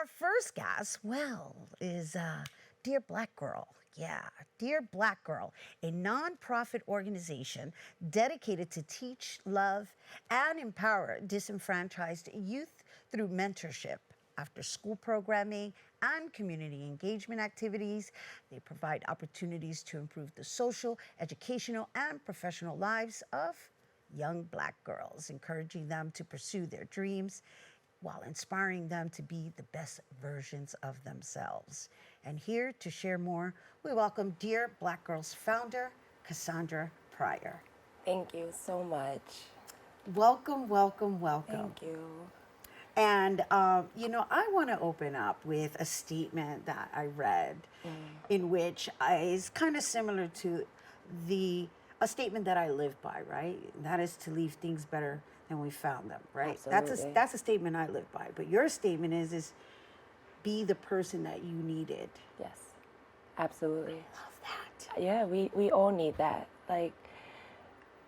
our first guest, well, is Dear Black Girl. Yeah, Dear Black Girl, a nonprofit organization dedicated to teach, love, and empower disenfranchised youth through mentorship, after school programming, and community engagement activities. They provide opportunities to improve the social, educational, and professional lives of young Black girls, encouraging them to pursue their dreams while inspiring them to be the best versions of themselves. And here to share more, we welcome Dear Black Girls founder, Cassandra Pryor. Thank you so much. Welcome, welcome, welcome. Thank you. And, I want to open up with a statement that I read in which is kind of similar to a statement that I live by, right? That is to leave things better than we found them, right? Absolutely. That's a statement I live by. But your statement is be the person that you needed. Yes, absolutely. Love that. Yeah, we all need that. Like,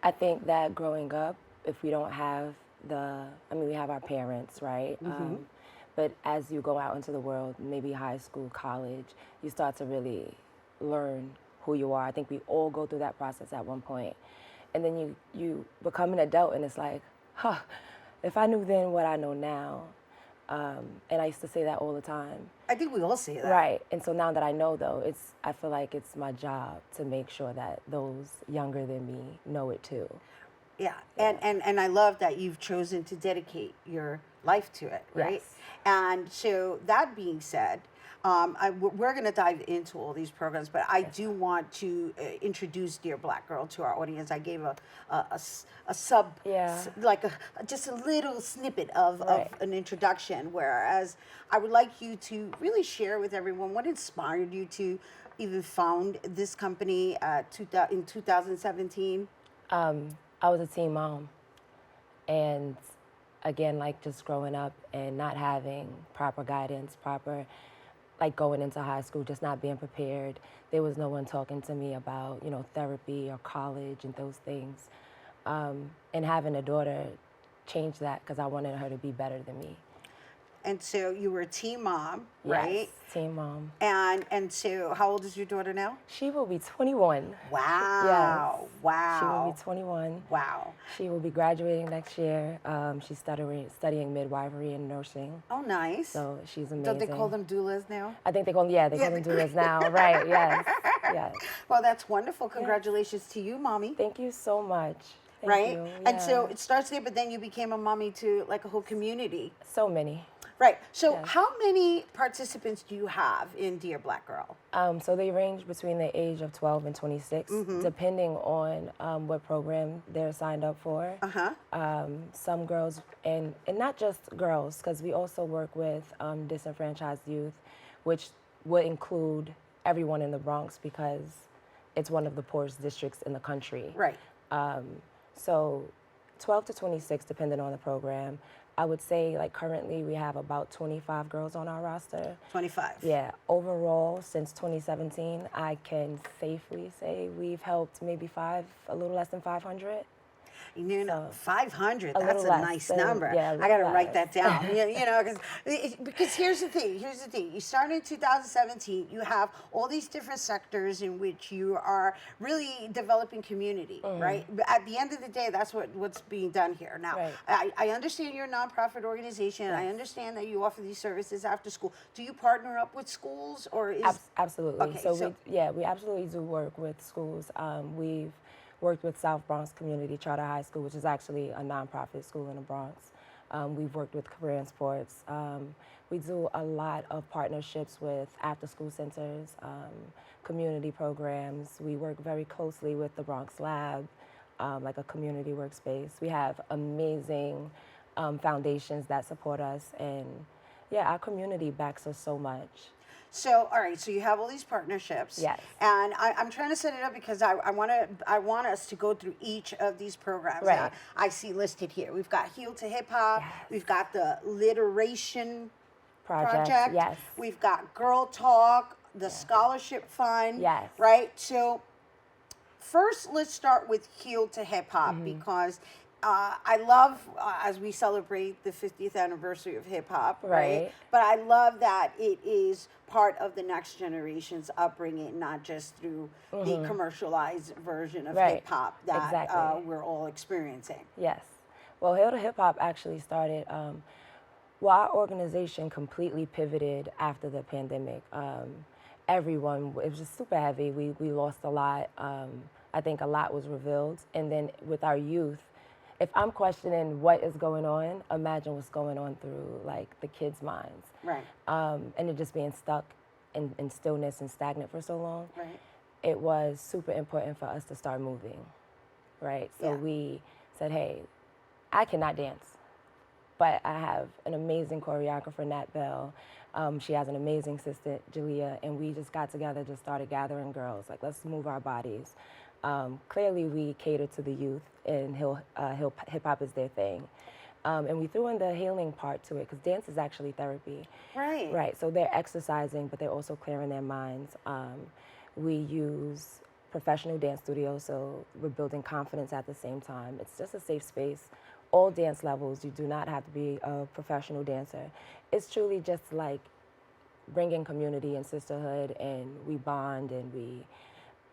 I think that growing up, if we don't have we have our parents, right? But as you go out into the world, maybe high school, college, you start to really learn who you are. I think we all go through that process at one point. And then you become an adult and it's like, if I knew then what I know now, and I used to say that all the time. I think we all say that. Right. And so now that I know, though, I feel like it's my job to make sure that those younger than me know it too. Yeah. And I love that you've chosen to dedicate your life to it, right? Yes. And so that being said, we're going to dive into all these programs, but I do want to introduce Dear Black Girl to our audience. I gave a just a little snippet of an introduction, whereas I would like you to really share with everyone what inspired you to even found this company in 2017. I was a teen mom, and again, like just growing up and not having proper guidance, like going into high school, just not being prepared. There was no one talking to me about, therapy or college and those things. And having a daughter changed that because I wanted her to be better than me. And so you were a teen mom, right? Yes, teen mom. And so how old is your daughter now? She will be 21. Wow. Yes. Wow. She will be 21. Wow. She will be graduating next year. She's studying midwifery and nursing. Oh, nice. So she's amazing. Don't they call them doulas now? I think they call them doulas now. Right, yes, yes. Well, that's wonderful. Congratulations to you, Mommy. Thank you so much. Thank right? you. And Yeah. so it starts there, but then you became a mommy to like a whole community. So many. Right. So Yes. how many participants do you have in Dear Black Girl? So they range between the age of 12 and 26, depending on what program they're signed up for. Some girls, and not just girls, because we also work with disenfranchised youth, which would include everyone in the Bronx because it's one of the poorest districts in the country. Right. So 12 to 26, depending on the program. I would say, like, currently we have about 25 girls on our roster. 25. Yeah. Overall, since 2017, I can safely say we've helped maybe a little less than 500. You know, 500, a that's little a less nice than- number. yeah, a I got to little write that less. down. Because here's the thing. You started in 2017. You have all these different sectors in which you are really developing community, right? But at the end of the day, that's what's being done here. Now, Right. I understand you're a nonprofit organization. I understand that you offer these services after school. Do you partner up with schools or is... Absolutely. Okay, so we absolutely do work with schools. We've worked with South Bronx Community Charter High School, which is actually a nonprofit school in the Bronx. We've worked with Career in Sports. We do a lot of partnerships with after-school centers, community programs. We work very closely with the Bronx Lab, like a community workspace. We have amazing foundations that support us, and yeah, our community backs us so much. So, all right, so you have all these partnerships. Yes. And I'm trying to set it up because I want us to go through each of these programs. Right. I see listed here. We've got Heal to Hip Hop. Yes. We've got the Literation Project. Yes. We've got Girl Talk, the Scholarship Fund. Yes. Right? So, first, let's start with Heal to Hip Hop because I love as we celebrate the 50th anniversary of hip hop, right? Right. But I love that it is part of the next generation's upbringing, not just through the commercialized version of Right. hip hop that Exactly. we're all experiencing. Yes. Well, Hail to Hip Hop actually started, well, our organization completely pivoted after the pandemic. Everyone, it was just super heavy. We lost a lot. I think a lot was revealed. And then with our youth, if I'm questioning what is going on, imagine what's going on through like the kids' minds. Right. And it just being stuck in stillness and stagnant for so long. Right. It was super important for us to start moving, right? So Yeah. we said, hey, I cannot dance, but I have an amazing choreographer, Nat Bell. She has an amazing assistant, Jalea, and we just got together, just started gathering girls, like let's move our bodies. Clearly we cater to the youth, and hip hop is their thing. And we threw in the healing part to it, because dance is actually therapy. Right. Right, so they're exercising, but they're also clearing their minds. We use professional dance studios, so we're building confidence at the same time. It's just a safe space. All dance levels, you do not have to be a professional dancer. It's truly just like bringing community and sisterhood, and we bond and we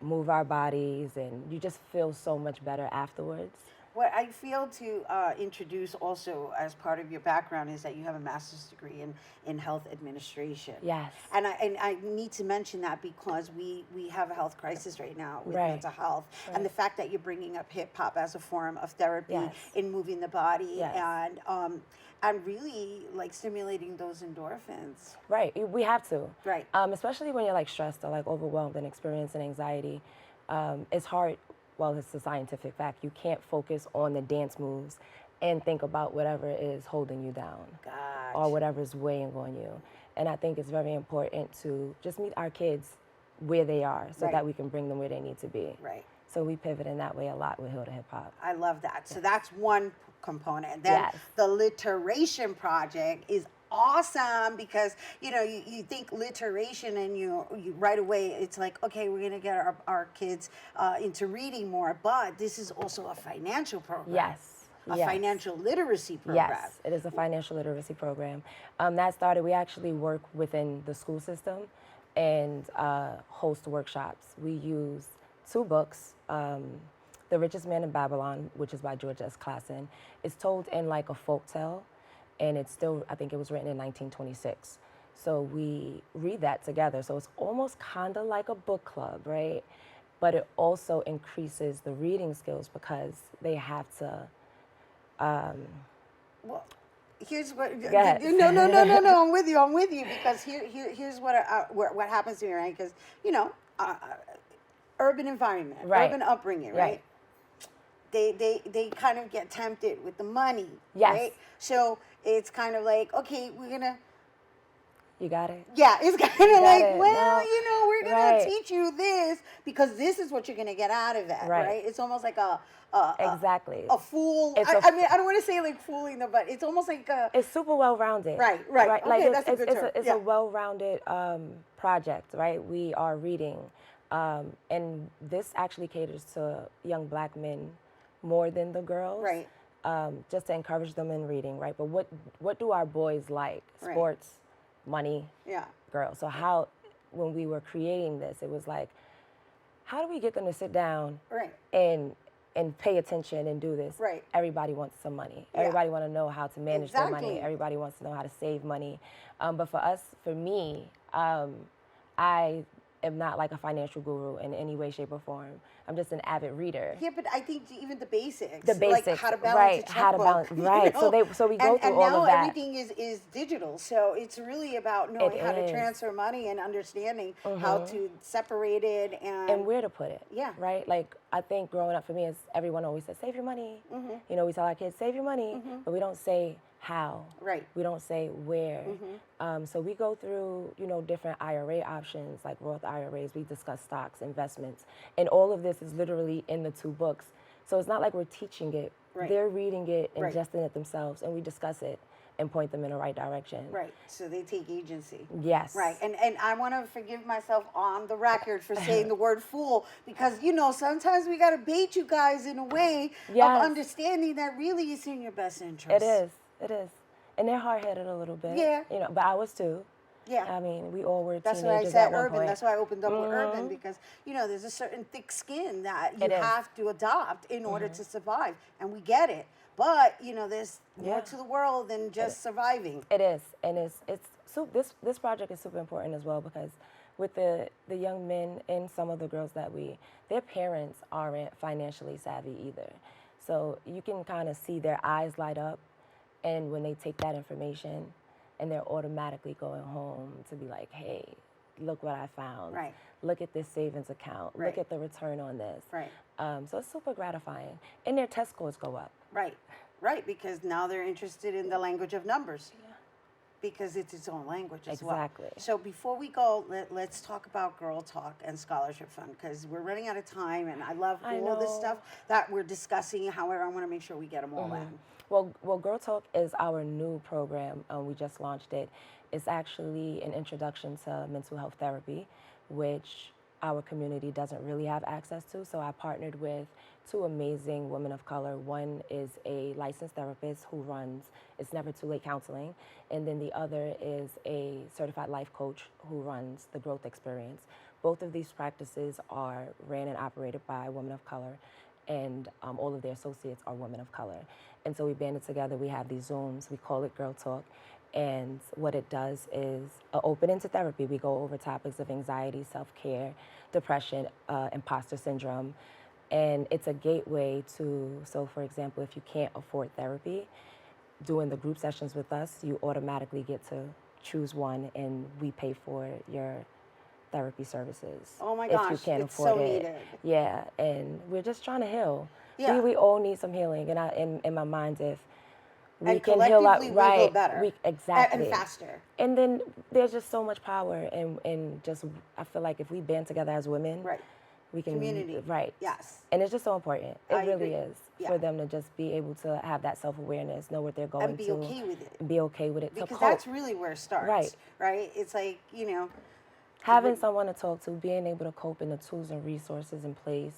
move our bodies, and you just feel so much better afterwards. What I feel to introduce also as part of your background is that you have a master's degree in health administration. Yes. And I need to mention that because we have a health crisis right now with Right. mental health. Right. And the fact that you're bringing up hip hop as a form of therapy Yes. in moving the body Yes. and really like stimulating those endorphins. Right, we have to. Right. Especially when you're like stressed or like overwhelmed and experiencing anxiety. It's hard, well, it's a scientific fact. You can't focus on the dance moves and think about whatever is holding you down or whatever is weighing on you. And I think it's very important to just meet our kids where they are so Right. that we can bring them where they need to be. Right. So we pivot in that way a lot with Hill to Hip Hop. I love that. So that's one component. Then Yes. the literation project is awesome because you think literation and you right away it's like, okay, we're gonna get our kids into reading more, but this is also a financial program. Yes. A Yes. financial literacy program. Yes, it is a financial literacy program. That started, we actually work within the school system and host workshops. We use 2 books. The Richest Man in Babylon, which is by George S. Clason. It's told in like a folk tale, and it's still, I think it was written in 1926. So we read that together. So it's almost kind of like a book club, right? But it also increases the reading skills because they have to. Well, here's what. Go ahead. No. I'm with you because here's what happens to me, right? Because urban environment, Right. urban upbringing, right? They kind of get tempted with the money, Yes. right? So it's kind of like, okay, we're gonna. You got it? Yeah, it's kind of like, it. well, No. we're gonna Right. teach you this because this is what you're gonna get out of it, Right. right? It's almost like a Exactly. a fool. It's I mean, I don't want to say like fooling them, but it's almost like a. It's super well-rounded. Right. Okay, Like that's a good term. it's Yeah. a well-rounded project, right? We are reading, and this actually caters to young Black men more than the girls. Right. Just to encourage them in reading, right? But what do our boys like? Right. Sports, money, Yeah. girls. So how, when we were creating this, it was like, how do we get them to sit down Right. and pay attention and do this? Right. Everybody wants some money. Yeah. Everybody want to know how to manage their money. Exactly. Everybody wants to know how to save money. But for me, I am not like a financial guru in any way, shape, or form. I'm just an avid reader. Yeah, but I think even the basics. The Like basics, how to balance right, a how to checkbook, balance- right. So we go through and all now of that. everything is digital. So it's really about knowing how to is. transfer money and understanding how to separate it And where to put it. Yeah. Right? Like, I think growing up for me is everyone always says, save your money. You know, we tell our kids, save your money, but we don't say how. Right. We don't say where. So we go through, different IRA options like Roth IRAs. We discuss stocks, investments, and all of this is literally in the 2 books. So it's not like we're teaching it. Right. They're reading it, Right. ingesting it themselves, and we discuss it. and point them in the right direction. Right. So they take agency. Yes. Right. And I want to forgive myself on the record for saying the word fool because, sometimes we got to bait you guys in a way of Yes. understanding that really is in your best interest. It is. It is. And they're hard-headed a little bit. Yeah. But I was too. Yeah. I mean, we all were That's teenagers why I said at one urban. point. That's why I opened up with urban because, there's a certain thick skin that you It is. have to adopt in order to survive. And we get it. But, there's more Yeah. to the world than just surviving. It is, and it's so this project is super important as well because with the young men and some of the girls their parents aren't financially savvy either, so you can kind of see their eyes light up, and when they take that information, and they're automatically going home to be like, hey, look what I found. Right. Look at this savings account. Right. Look at the return on this. Right. So it's super gratifying, and their test scores go up. Right. Right. Because now they're interested in the language of numbers. Yeah. Because it's its own language as well. Exactly. So before we go, let's talk about Girl Talk and Scholarship Fund because we're running out of time and I love all this stuff that we're discussing. However, I want to make sure we get them all in. Well, Girl Talk is our new program. We just launched it. It's actually an introduction to mental health therapy, which our community doesn't really have access to. So I partnered with two amazing women of color. One is a licensed therapist who runs It's Never Too Late Counseling, and then the other is a certified life coach who runs the Growth Experience. Both of these practices are ran and operated by women of color, and all of their associates are women of color. And so we banded together, we have these Zooms, we call it Girl Talk, and what it does is open into therapy. We go over topics of anxiety, self-care, depression, imposter syndrome, and it's a gateway to, so for example, if you can't afford therapy, doing the group sessions with us, you automatically get to choose one and we pay for your therapy services. Oh my if gosh, you can't it's afford so it. needed. Yeah, and we're just trying to heal. Yeah. We all need some healing, and in my mind, if we And can heal out, collectively we right, go better. exactly, And faster. And then there's just so much power, and just I feel like if we band together as women, Right. we can Community. right, Yes. and it's just so important. It I really agree. is Yeah. for them to just be able to have that self-awareness, know what they're going And be to, okay with it. and be okay with it. Because to cope. that's really where it starts. Right. Right? It's like, Having someone to talk to, being able to cope, and the tools and resources in place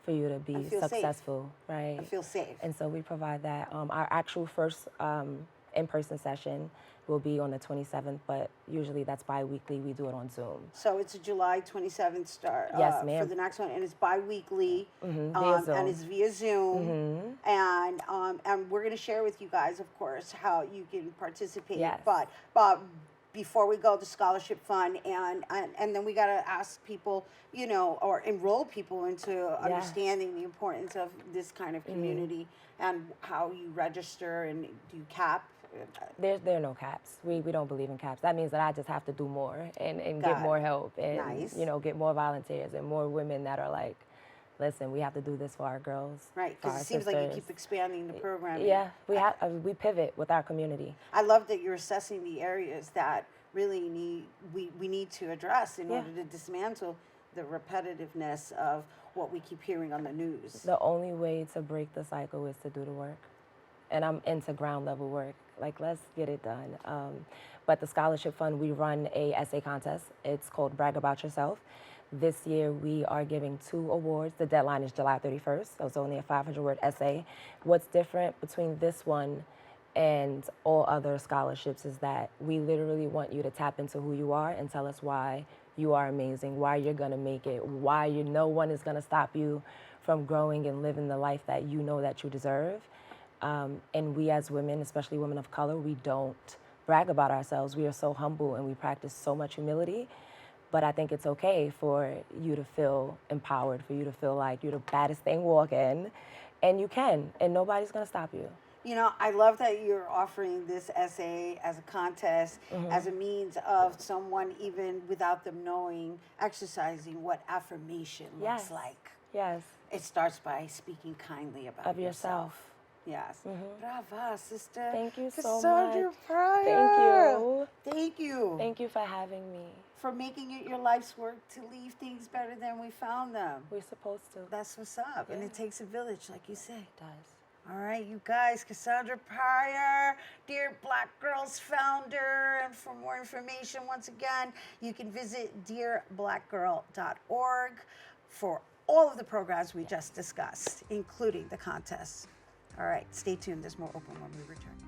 for you to be feel safe. successful, right? I feel safe. And so we provide that. Our actual first in-person session will be on the 27th, but usually that's bi-weekly. We do it on Zoom. So it's a July 27th start Yes, ma'am. for the next one, and it's bi-weekly, via Zoom. and it's via Zoom, and we're going to share with you guys, of course, how you can participate. Yes. But before we go to Scholarship Fund, and then we got to ask people, or enroll people into understanding the importance of this kind of community and how you register and do you cap. There are no caps. We don't believe in caps. That means that I just have to do more and Got get it. more help and Nice. get more volunteers and more women that are like, listen, we have to do this for our girls. Right, for because our it seems like you sisters." keep expanding the program. Yeah, we pivot with our community. I love that you're assessing the areas that really we need to address in Yeah. order to dismantle the repetitiveness of what we keep hearing on the news. The only way to break the cycle is to do the work. And I'm into ground level work. Like, let's get it done. But the Scholarship Fund, we run a essay contest. It's called Brag About Yourself. This year, we are giving 2 awards. The deadline is July 31st, so it's only a 500-word essay. What's different between this one and all other scholarships is that we literally want you to tap into who you are and tell us why you are amazing, why you're gonna make it, why no one is gonna stop you from growing and living the life that you know that you deserve. And we as women, especially women of color, we don't brag about ourselves. We are so humble and we practice so much humility. But I think it's okay for you to feel empowered, for you to feel like you're the baddest thing walking, and you can, and nobody's gonna stop you. I love that you're offering this essay as a contest, as a means of someone, even without them knowing, exercising what affirmation looks Yes. like. Yes. It starts by speaking kindly about Of yourself. Yes. Brava, sister. Thank you so Cassandra much. Pryor. Thank you. Thank you. Thank you for having me. For making it your life's work to leave things better than we found them. We're supposed to. That's what's up. And Yeah. it takes a village, like you say. It does. All right, you guys, Cassandra Pryor, Dear Black Girls founder. And for more information, once again, you can visit dearblackgirl.org for all of the programs we just discussed, including the contests. All right, stay tuned. There's more Open when we return.